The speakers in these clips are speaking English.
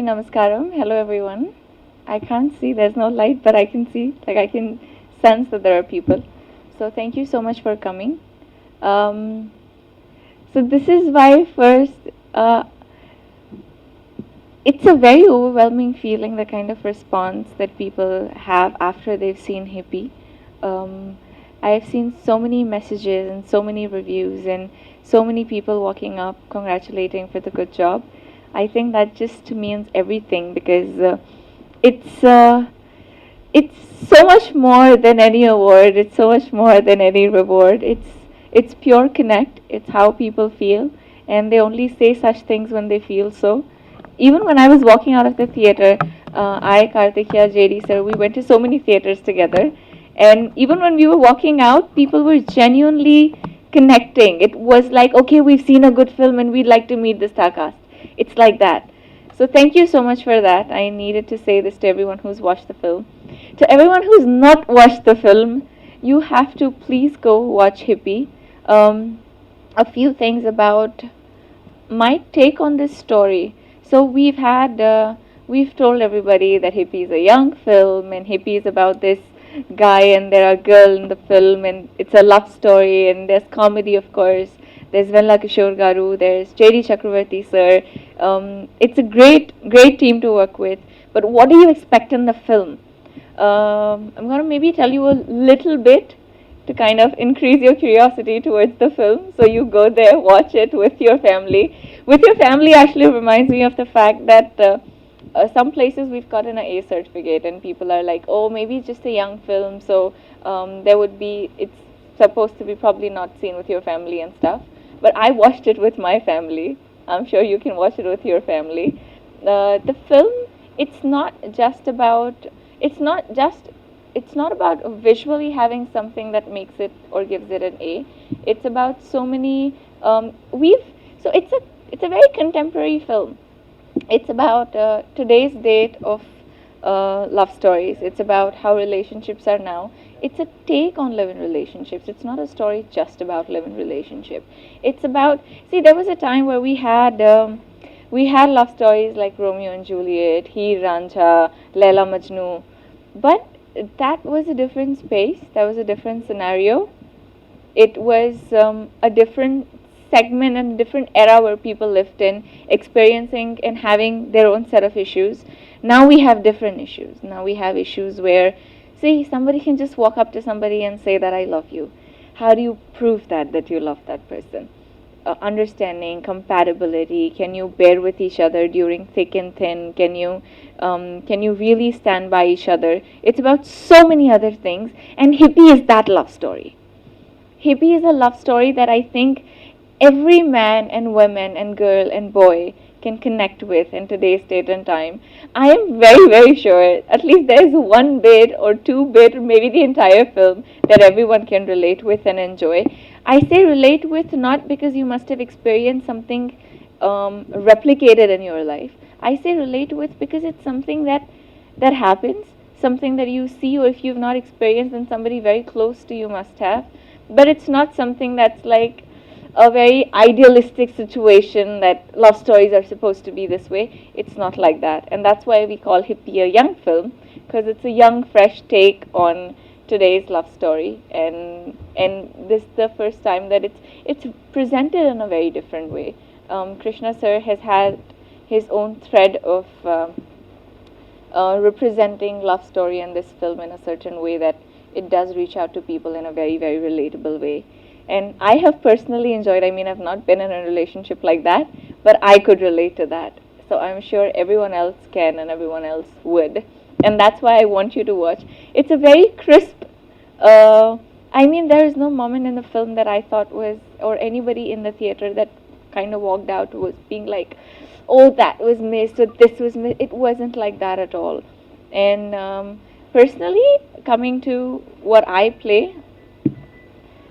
namaskaram. Hello, everyone. I can't see, there's no light, but I can see, I can sense that there are people. So, thank you so much for coming. Um, so, this is why, first, uh, it's a very overwhelming feeling, the kind of response that people have after they've seen Hippie. Um, I've seen so many messages and so many reviews and so many people walking up congratulating for the good job. I think that just means everything because it's uh, it's so much more than any award. It's so much more than any reward. It's pure connect. It's how people feel, and they only say such things when they feel so. Even when I was walking out of the theater, Karthikeya, JD sir, we went to so many theaters together, and even when we were walking out, people were genuinely connecting. It was like, okay, we've seen a good film and we'd like to meet the star cast. It's like that. So thank you so much for that. I needed to say this to everyone who's watched the film. To everyone who's not watched the film, you have to please go watch Hippie. Um, a few things about my take on this story. So we've told everybody that Hippie is a young film, and Hippie is about this guy and there are girl in the film, and it's a love story, and there's comedy, of course. There's Venla Kishore Garu, there's J.D. Chakravarti sir. It's a great team to work with. But what do you expect in the film? I'm going to maybe tell you a little bit to kind of increase your curiosity towards the film. So you go there, watch it with your family. With your family actually reminds me of the fact that some places we've gotten an A certificate, and people are like, oh, maybe it's just a young film, so it's supposed to be probably not seen with your family and stuff. But I watched it with my family. I'm sure you can watch it with your family. The film, it's not just about, it's not just it's not about visually having something that makes it or gives it an A. It's about so many. We've so it's a very contemporary film. It's about today's date of love stories. It's about how relationships are now. It's a take on live-in relationships. It's not a story just about live-in relationship. It's about, see, there was a time where we had love stories like Romeo and Juliet, Heer Ranjha, Laila Majnu, but that was a different space. That was a different scenario. It was a different segment and different era where people lived in, experiencing and having their own set of issues. Now we have different issues. Now we have issues where, see, somebody can just walk up to somebody and say that I love you. How do you prove that you love that person? Understanding, compatibility. Can you bear with each other during thick and thin? Can you really stand by each other? It's about so many other things, and Hippie is that love story. Hippie is a love story that I think every man and woman and girl and boy can connect with in today's date and time. I am very sure at least there is one bit or two bit, or maybe the entire film, that everyone can relate with and enjoy. I say relate with not because you must have experienced something replicated in your life. I say relate with because it's something that happens, something that you see, or if you've not experienced, then somebody very close to you must have. But it's not something that's like a very idealistic situation that love stories are supposed to be this way. It's not like that, and that's why we call Hippie a young film, because it's a young, fresh take on today's love story, and this is the first time that it's presented in a very different way. Krishna sir has had his own thread of representing love story in this film in a certain way that it does reach out to people in a very relatable way. And I have personally enjoyed, I mean, I've not been in a relationship like that, but I could relate to that. So I'm sure everyone else can and everyone else would. And that's why I want you to watch. It's a very crisp, I mean, there is no moment in the film that I thought was, or anybody in the theater that kind of walked out was being like, oh, that was missed, or this was missed. It wasn't like that at all. And personally, coming to what I play,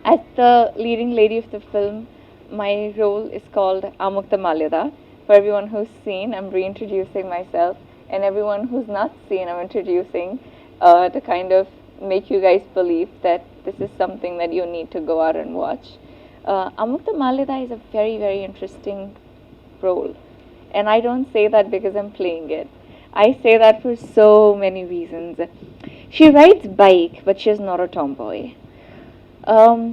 as the leading lady of the film, my role is called Amukta Malyada. For everyone who's seen, I'm reintroducing myself, and everyone who's not seen, I'm introducing to kind of make you guys believe that this is something that you need to go out and watch. Amukta Malyada is a very interesting role, And I don't say that because I'm playing it. I say that for so many reasons. She rides bike, but she's not a tomboy.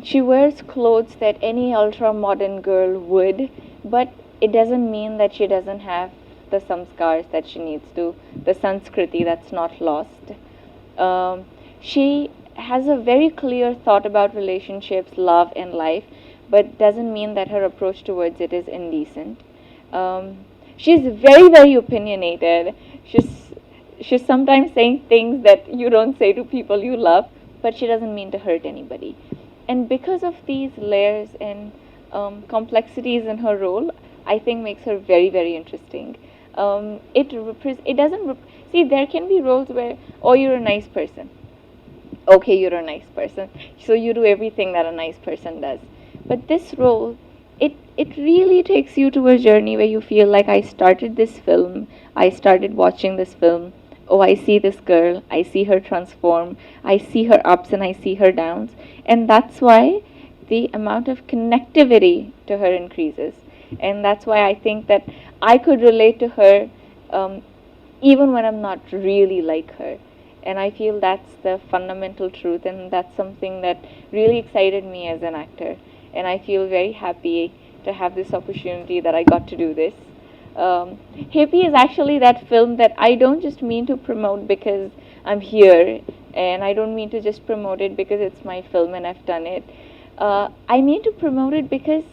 She wears clothes that any ultra modern girl would, but it doesn't mean that she doesn't have the samskars that she needs to, the sanskriti that's not lost. She has a very clear thought about relationships, love, and life, but doesn't mean that her approach towards it is indecent. She's very, very opinionated. She's she's sometimes saying things that you don't say to people you love, but she doesn't mean to hurt anybody. And because of these layers and complexities in her role, I think makes her very, very interesting. It doesn't see, there can be roles where, oh, you're a nice person, okay, you're a nice person, so you do everything that a nice person does. But this role, it really takes you to a journey where you feel like, I started watching this film, oh, I see this girl, I see her transform, I see her ups and I see her downs. And that's why the amount of connectivity to her increases. And that's why I think that I could relate to her, um, even when I'm not really like her. And I feel that's the fundamental truth, and that's something that really excited me as an actor. And I feel very happy to have this opportunity that I got to do this. Hippie is actually that film that I don't just mean to promote because I'm here, and I don't mean to just promote it because it's my film and I've done it. I mean to promote it because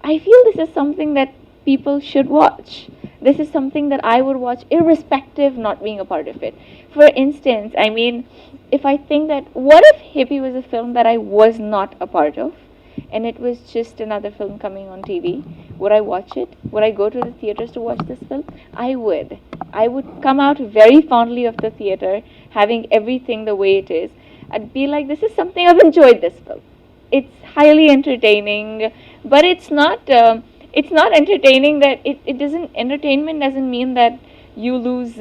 I feel this is something that people should watch. This is something that I would watch irrespective not being a part of it. For instance, I mean, if I think that, what if Hippie was a film that I was not a part of, and it was just another film coming on TV, would I watch it? Would I go to the theaters to watch this film? I would. I would come out very fondly of the theater, having everything the way it is. I'd be like, this is something I've enjoyed this film. It's highly entertaining, but it's not entertaining that it doesn't, entertainment doesn't mean that you lose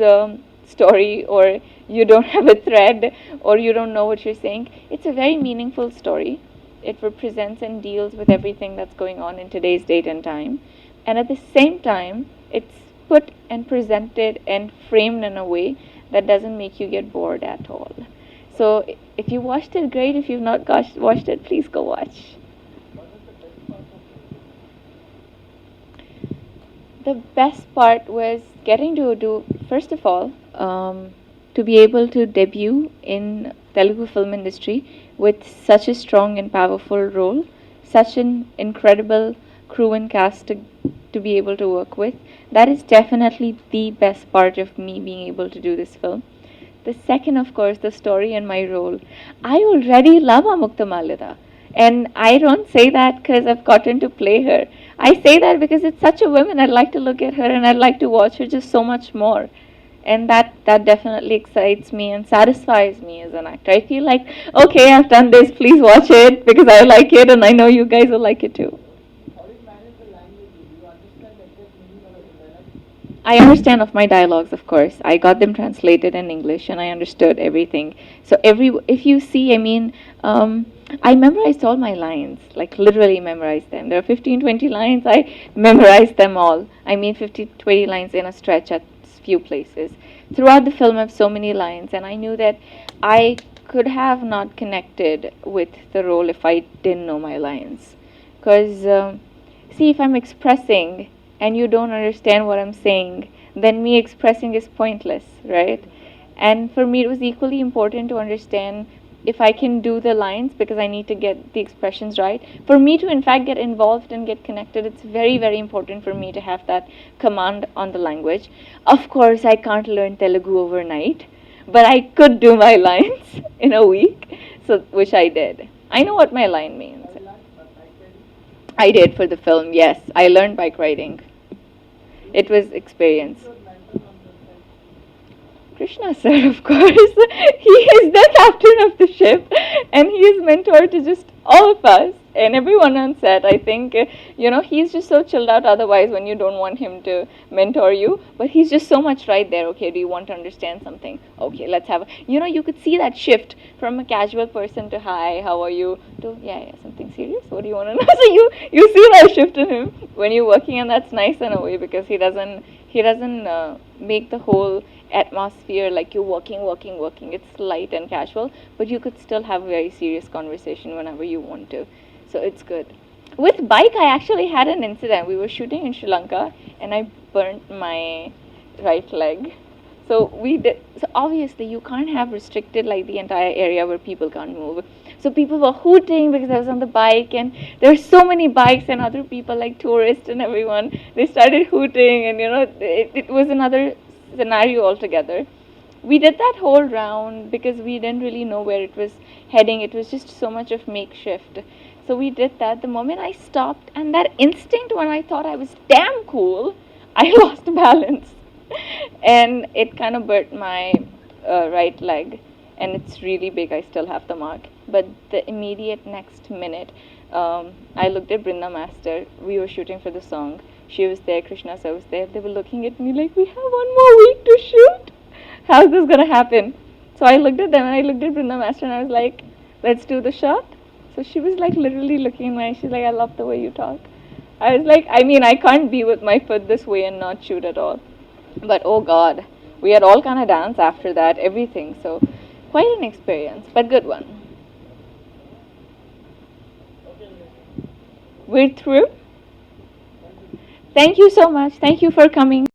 story, or you don't have a thread, or you don't know what you're saying. It's a very meaningful story. It represents and deals with everything that's going on in today's date and time. And at the same time, it's put and presented and framed in a way that doesn't make you get bored at all. So if you watched it, great. If you've not watched it, please go watch. The best part was getting to do, first of all, to be able to debut in Telugu film industry with such a strong and powerful role, such an incredible crew and cast to be able to work with. That is definitely the best part of me being able to do this film. The second, of course, the story and my role. I already love Amukta Malida. And I don't say that because I've gotten to play her. I say that because it's such a woman. I'd like to look at her and I'd like to watch her just so much more. And that definitely excites me and satisfies me as an actor. I feel like, okay, I've done this, please watch it because I like it and I know you guys will like it too. I understand of my dialogues, of course. I got them translated in English, and I understood everything. So if you see, I mean, I memorized all my lines, like literally memorized them. There are 15, 20 lines. I memorized them all. I mean, 50, 20 lines in a stretch at few places. Throughout the film, I have so many lines, and I knew that I could have not connected with the role if I didn't know my lines. Because, see, if I'm expressing and you don't understand what I'm saying, then me expressing is pointless, right? And for me, it was equally important to understand if I can do the lines because I need to get the expressions right. For me to, in fact, get involved and get connected, it's very, very important for me to have that command on the language. Of course, I can't learn Telugu overnight, but I could do my lines in a week, so which I did. I know what my line means. I did for the film, yes. I learned bike riding. It was experience. Krishna sir, of course. He is the captain of the ship and he is mentor to just all of us. and everyone on set. I think, he's just so chilled out otherwise when you don't want him to mentor you. But he's just so much right there. Okay, do you want to understand something? Okay, let's have you could see that shift from a casual person to hi, how are you, to yeah, something serious. What do you want to know? So you see that shift in him when you're working, and that's nice in a way because he doesn't make the whole atmosphere like you're working. It's light and casual, but you could still have a very serious conversation whenever you want to. So it's good. With bike, I actually had an incident. We were shooting in Sri Lanka, and I burnt my right leg. So we did. So obviously, you can't have restricted like the entire area where people can't move. So people were hooting because I was on the bike, and there were so many bikes and other people like tourists and everyone. They started hooting, and it was another scenario altogether. We did that whole round because we didn't really know where it was heading. It was just so much of makeshift. So we did that. The moment I stopped, and that instinct when I thought I was damn cool, I lost balance. And it kind of burnt my right leg. And it's really big. I still have the mark. But the immediate next minute, I looked at Brinda Master. We were shooting for the song. She was there, Krishna sir was there. They were looking at me like, we have one more week to shoot. How's this gonna happen? So I looked at them and I looked at Brinda Master and I was like, let's do the shot. So she was like literally looking at me. She's like, I love the way you talk. I was like, I mean, I can't be with my foot this way and not shoot at all. But oh God, we had all kind of dance after that, everything. So quite an experience, but good one. We're through. Thank you so much. Thank you for coming.